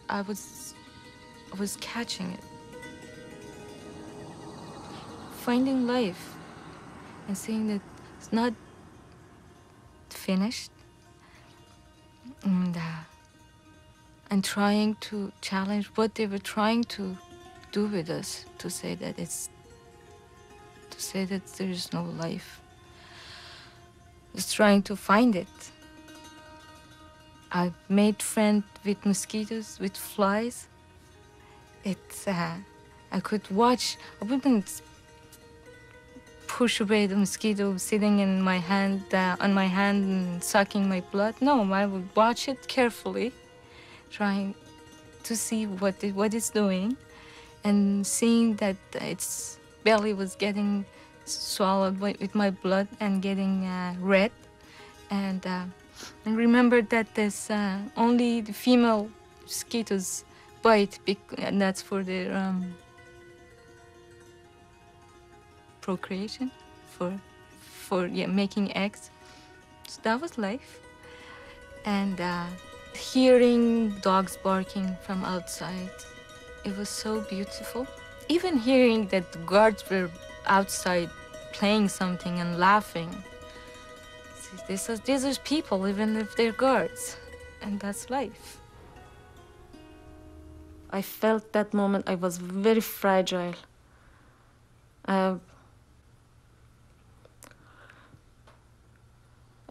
I was catching it, finding life and seeing that it's not finished, and trying to challenge what they were trying to do with us, to say that there is no life. It's trying to find it. I made friends with mosquitoes, with flies. It's I could watch. I wouldn't push away the mosquito sitting in my hand, on my hand and sucking my blood. No, I would watch it carefully, trying to see what it's doing, and seeing that its belly was getting swallowed with my blood and getting red. And remember that there's only the female mosquitoes bite, and that's for their procreation, for making eggs. So that was life. And hearing dogs barking from outside, it was so beautiful. Even hearing that the guards were outside playing something and laughing. See, these are people, even if they're guards, and that's life. I felt that moment I was very fragile. I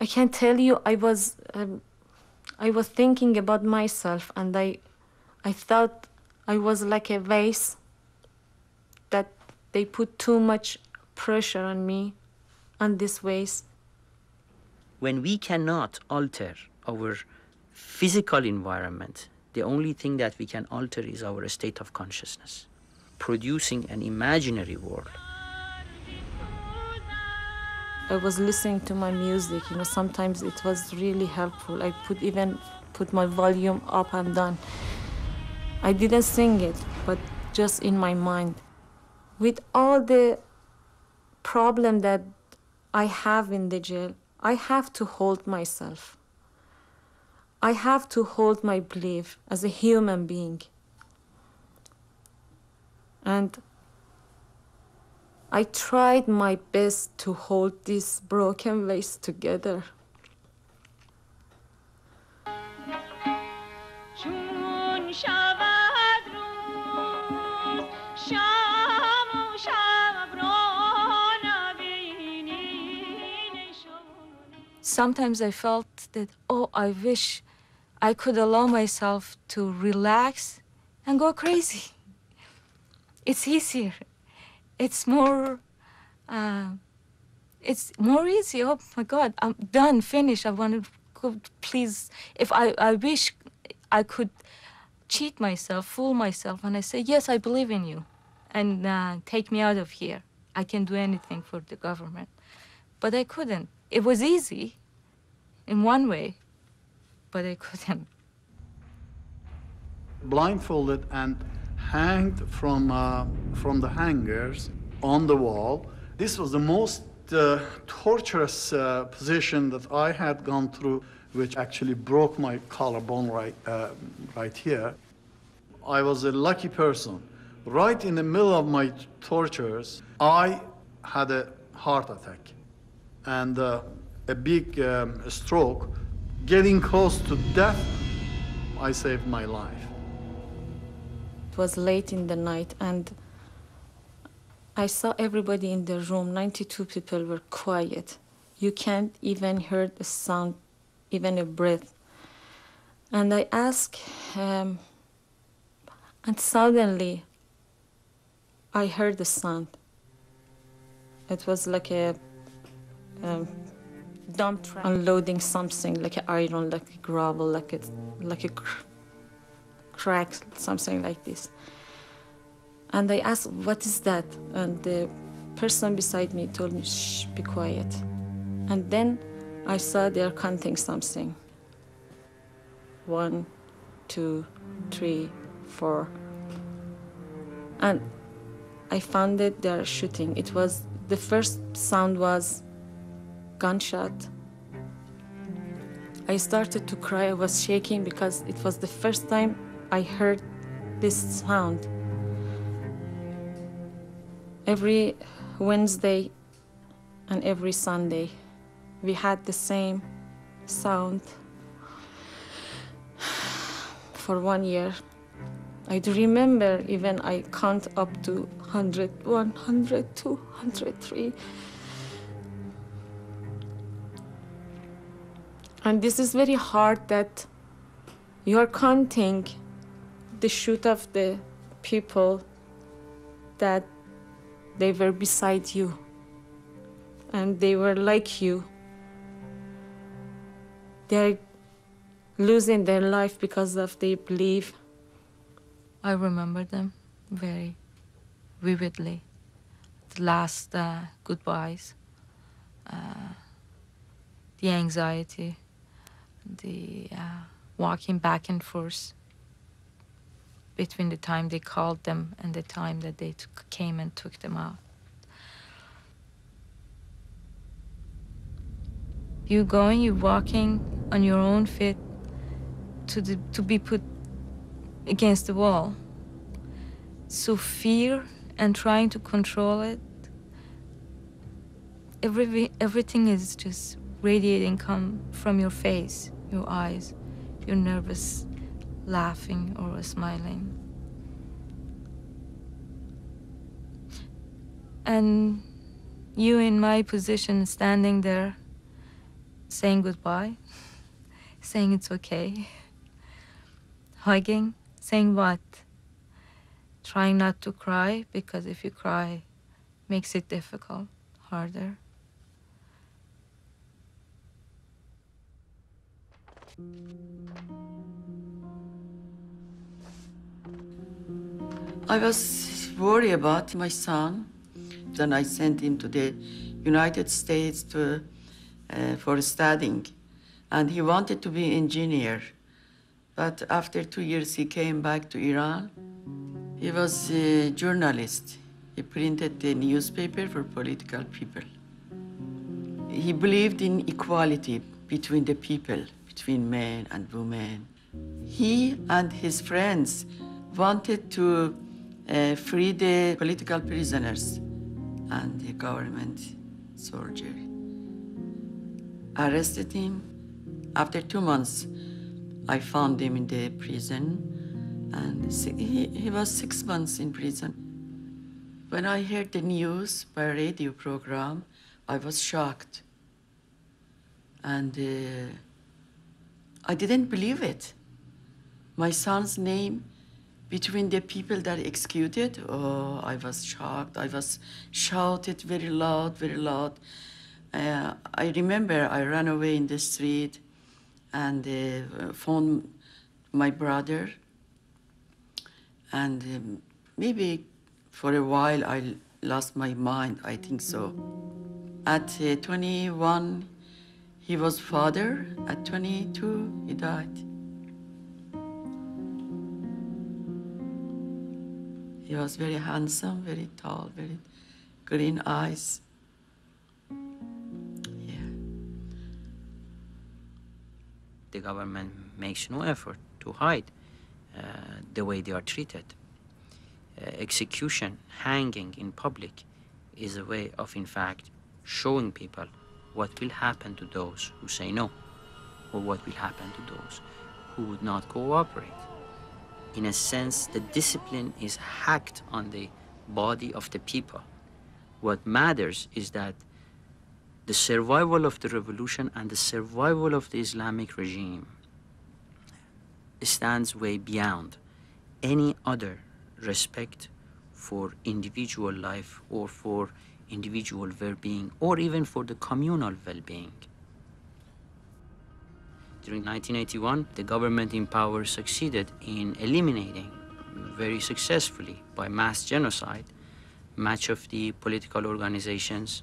can tell you, I was thinking about myself, and I thought I was like a vase that they put too much pressure on me, on this vase. When we cannot alter our physical environment, the only thing that we can alter is our state of consciousness, producing an imaginary world. I was listening to my music, sometimes it was really helpful. I even put my volume up and down. I didn't sing it, but just in my mind. With all the problem that I have in the jail, I have to hold myself. I have to hold my belief as a human being. And I tried my best to hold this broken vase together. Sometimes I felt that, oh, I wish I could allow myself to relax and go crazy. It's easier. It's more easy. Oh my God, I'm done, finished. I want to go, please. If I wish I could cheat myself, fool myself, and I say, yes, I believe in you, and take me out of here. I can do anything for the government. But I couldn't. It was easy in one way, but I couldn't. Blindfolded and hanged from the hangers on the wall. This was the most torturous position that I had gone through, which actually broke my collarbone right here. I was a lucky person. Right in the middle of my tortures, I had a heart attack and a big stroke. Getting close to death, I saved my life. It was late in the night, and I saw everybody in the room. 92 people were quiet. You can't even hear the sound, even a breath. And I asked, and suddenly I heard the sound. It was like a dump truck unloading something, like an iron, like a gravel, like a crack, something like this. And I asked, what is that? And the person beside me told me, shh, be quiet. And then I saw they're counting something. 1, 2, 3, 4. And I found that they're shooting. It was, the first sound was gunshot. I started to cry. I was shaking because it was the first time I heard this sound. Every Wednesday and every Sunday, we had the same sound for 1 year. I do remember even I count up to 100, 100, 203. And this is very hard that you are counting the shoot of the people that they were beside you and they were like you. They're losing their life because of their belief. I remember them very vividly. The last goodbyes, the anxiety, the walking back and forth between the time they called them and the time that they came and took them out. You're walking on your own feet to be put against the wall. So fear and trying to control it, everything is just radiating come from your face, your eyes. You're nervous, laughing or smiling. And you in my position, standing there, saying goodbye, saying it's okay, hugging, saying what? Trying not to cry, because if you cry, makes it difficult, harder. I was worried about my son. Then I sent him to the United States for studying. And he wanted to be an engineer. But after 2 years, he came back to Iran. He was a journalist. He printed the newspaper for political people. He believed in equality between the people, between men and women. He and his friends wanted to free the political prisoners, and the government soldier arrested him. After 2 months, I found him in the prison, and he was 6 months in prison. When I heard the news by radio program, I was shocked. And I didn't believe it. My son's name between the people that executed, oh, I was shocked. I was shouted very loud, very loud. I remember I ran away in the street and phoned my brother. And maybe for a while I lost my mind, I think so. At 21, he was father. At 22, he died. He was very handsome, very tall, very green eyes. Yeah. The government makes no effort to hide the way they are treated. Execution, hanging in public is a way of, in fact, showing people what will happen to those who say no, or what will happen to those who would not cooperate. In a sense, the discipline is hacked on the body of the people. What matters is that the survival of the revolution and the survival of the Islamic regime stands way beyond any other respect for individual life or for individual well-being or even for the communal well-being. During 1981, the government in power succeeded in eliminating very successfully by mass genocide much of the political organizations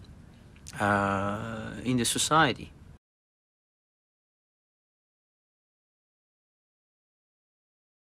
in the society.